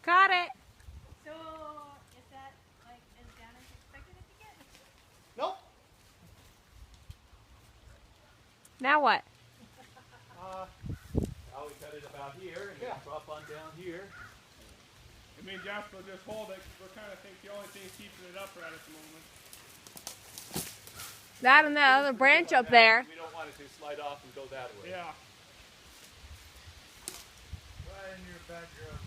Got it. So, is that like as down as you expected it to get? Nope. Now what? Now we cut it about here and then drop on down here. I mean, Jasper will just hold it. We're kind of think the only thing keeping it upright at the moment. That and that other branch up there. We don't want it to slide off and go that way. Yeah. Right in your bedroom.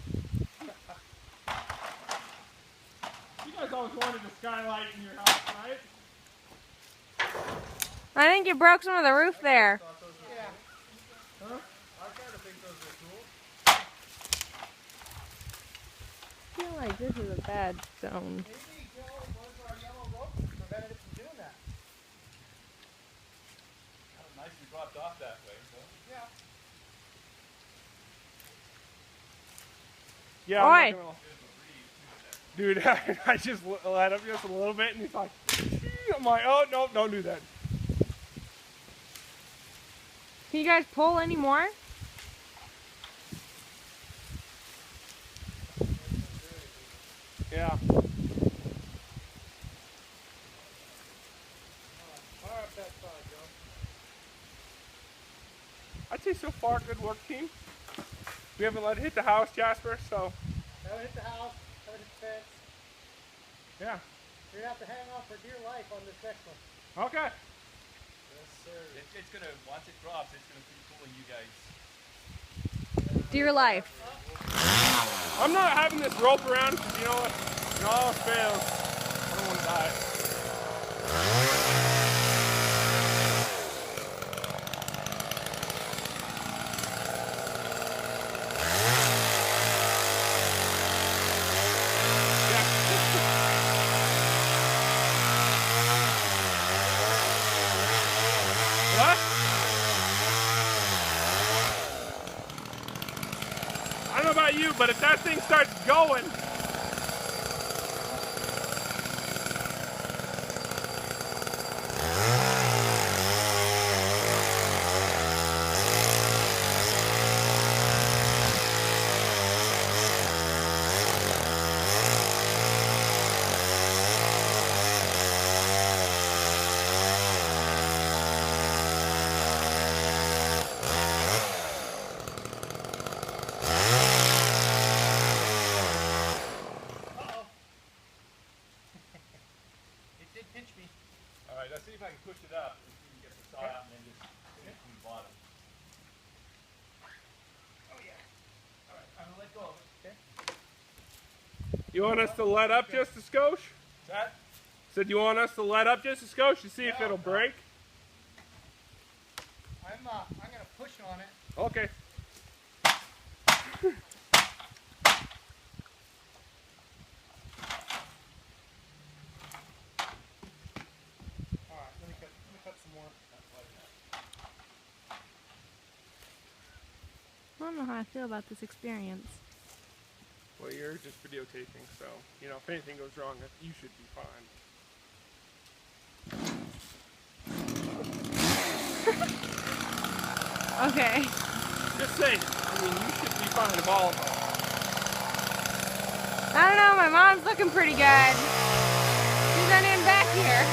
You guys always wanted a skylight in your house, right? I think you broke some of the roof there. Yeah. Huh? I kind of think those are cool. I feel like this is a bad zone. Maybe, Joe, was our yellow rope prevented it from doing that. Nice and dropped off that way. So. Yeah. Yeah. Oi. I'm not gonna... Dude, I just let him just a little bit, and he's like, I'm like, oh no, don't do that. Can you guys pull any more? Yeah. Fire up that side, Joe. I'd say so far, good work, team. We haven't let it hit the house, Jasper, so Haven't hit the house, haven't hit the fence. yeah. You're gonna have to hang on for dear life on this next one. Okay. Yes, sir. It's gonna, once it drops, it's gonna keep pulling you guys. Dear life. I'm not having this rope around because you know what? It all fails. I don't want to die. What? I don't know about you, but if that thing starts going, It did pinch me. All right, let's see if I can push it up and see if we can get the saw out and then just hit it from the bottom. Oh yeah. All right, I'm gonna let go of it. Okay. you want us to let up just a skosh? That? Said you want us to let up just a skosh to see if it'll break? I'm gonna push on it. Okay. All right, let me cut some more. I don't know how I feel about this experience. Well, you're just videotaping, so, you know, if anything goes wrong, you should be fine. Okay. Just saying. I mean, you should be fine of all of them. I don't know, my mom's looking pretty good. She's not even back here.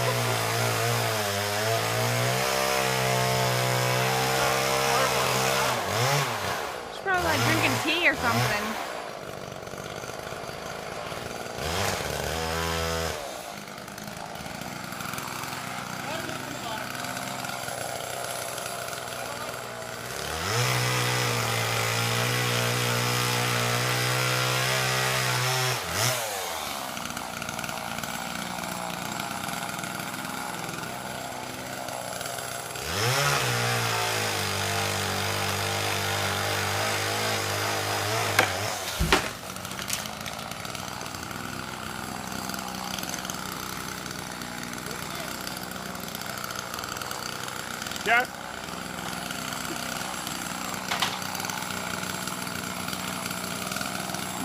She's probably like drinking tea or something. Yes?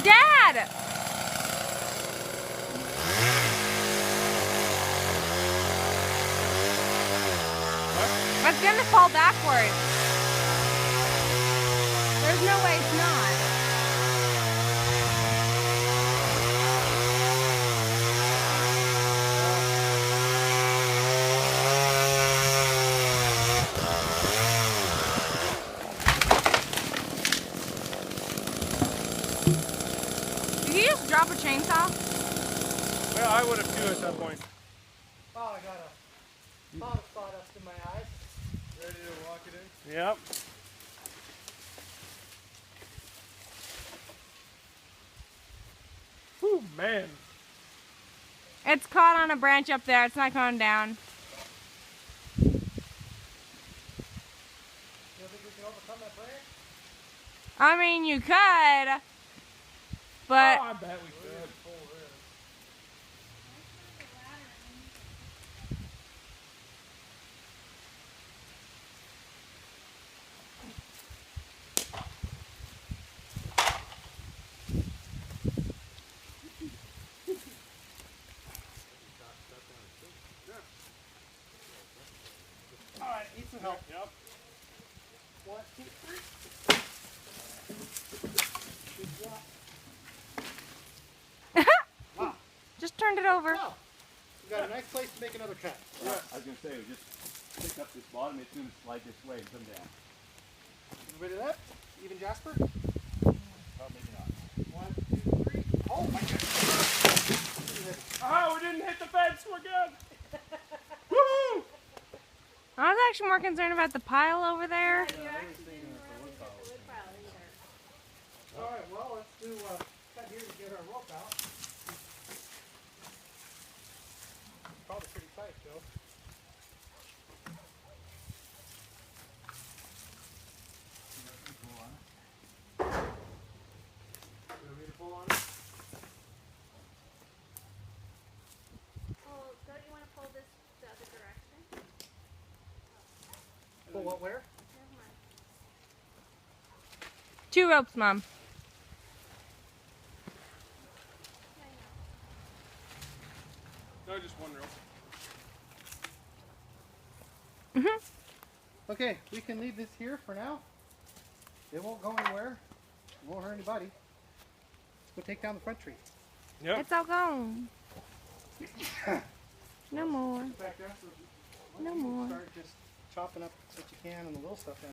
Dad! It's gonna fall backwards. There's no way it's not. Did you just drop a chainsaw? Well, I would have too at that point. Oh, I got a lot of sawdust in my eyes. Ready to walk it in? Yep. Whew, man. It's caught on a branch up there. It's not going down. You don't think we can overcome that branch? I mean, you could, but Oh, I bet we could. All right, need some help. Yep. 1, 2, 3. Wow. just turned it over. Wow. We got a nice place to make another cut. Yeah, I was gonna say, we just pick up this bottom, it's gonna slide this way and come down. You ready to that? Even Jasper? Oh, maybe not. 1, 2, 3. Oh my goodness. Oh, we didn't hit the fence. We're good. Woo! I was actually more concerned about the pile over there. You actually didn't really get the wood pile either. All right, well, let's do cut here to get our rope out. Probably pretty tight, Joe. You want me to pull on it? Oh, don't you want to pull this the other direction? Pull what, where? Never mind. 2 ropes, Mom. No, just one rope. Okay, we can leave this here for now. It won't go anywhere. It won't hurt anybody. Let's go take down the front tree. Yep. It's all gone. No more. Back there, so No more. start just chopping up what you can and the little stuff down